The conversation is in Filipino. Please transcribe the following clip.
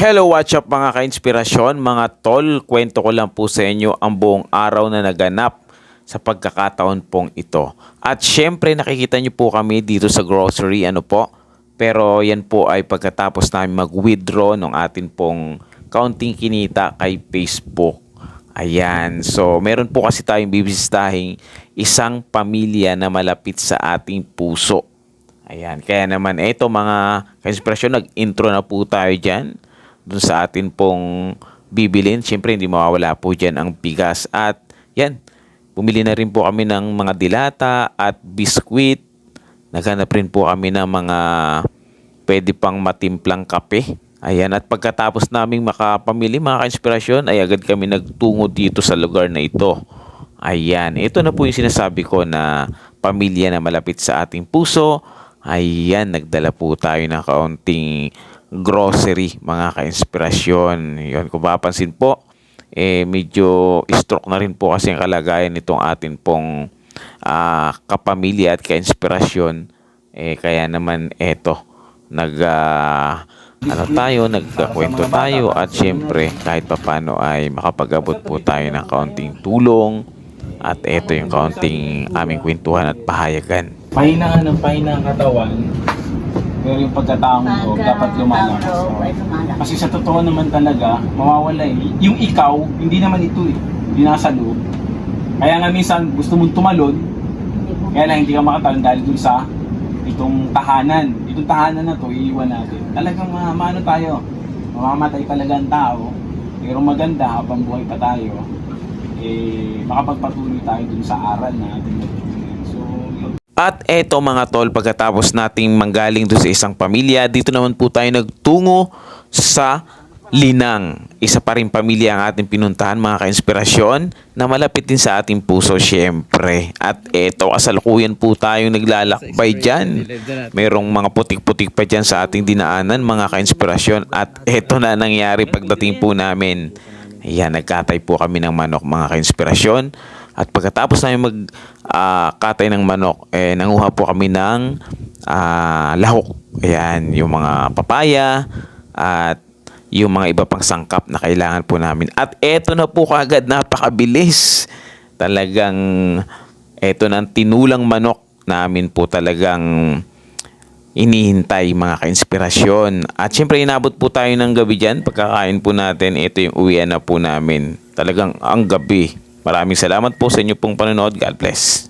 Hello, what's up mga ka-inspirasyon, mga tol. Kwento ko lang po sa inyo ang buong araw na naganap sa pagkakataon pong ito. At syempre nakikita nyo po kami dito sa grocery, Pero yan po ay pagkatapos namin mag-withdraw ng atin pong kaunting kinita kay Facebook. Ayan, so meron po kasi tayong bibisitahing isang pamilya na malapit sa ating puso. Ayan, kaya naman eto mga ka-inspirasyon, nag-intro na po tayo dyan dun sa atin pong bibilin. Siyempre, hindi mawawala po dyan ang bigas. At yan, bumili na rin po kami ng mga dilata at biskwit. Naghanap rin po kami ng mga pwede pang matimplang kape. Ayan, at pagkatapos naming makapamili mga ka-inspirasyon, ay agad kami nagtungo dito sa lugar na ito. Ayan, ito na po yung sinasabi ko na pamilya na malapit sa ating puso. Ayan, nagdala po tayo ng kaunting grocery mga ka-inspirasyon. Yun, kung mapapansin po, medyo stroke na rin po kasi ang kalagayan nitong atin pong kapamilya at ka-inspirasyon. Kaya naman eto, nagkakwento tayo at syempre kahit papano ay makapag-abot po tayo ng kaunting tulong. At eto yung kaunting aming kwentuhan at pahayagan. Pahina ng pahina ang katawan. Pero yung pagkataong ko, dapat lumalakas. Kasi sa totoo naman talaga, mawawala eh. Yung ikaw, hindi naman ito eh. Hindi nasa loob. Kaya nga minsan, gusto mong tumalon, kaya lang hindi ka makatalon dahil dun sa itong tahanan. Itong tahanan na to, iiwan natin. Talagang maano tayo. Mamamatay talaga ang tao. Pero maganda, habang buhay pa tayo, makapagpatuloy tayo dun sa aral na ating natutunan. So, yun. At eto mga tol, pagkatapos nating manggaling doon sa isang pamilya, dito naman po tayo nagtungo sa Linang. Isa pa rin pamilya ang ating pinuntahan mga ka-inspirasyon na malapit din sa ating puso syempre. At eto, kasalukuyan po tayong naglalakbay dyan. Merong mga putik-putik pa dyan sa ating dinaanan mga ka-inspirasyon. At eto na nangyari pagdating po namin. Ayan, nagkatay po kami ng manok mga ka-inspirasyon. At pagkatapos namin magkatay ng manok, nanguha po kami ng lahok. Ayan, yung mga papaya at yung mga iba pang sangkap na kailangan po namin. At eto na po kaagad, napakabilis. Talagang eto na ang tinulang manok namin po talagang inihintay mga ka-inspirasyon. At syempre inabot po tayo ng gabi dyan. Pagkakain po natin, ito yung uwian na po namin. Talagang ang gabi. Maraming salamat po sa inyo pong panonood. God bless.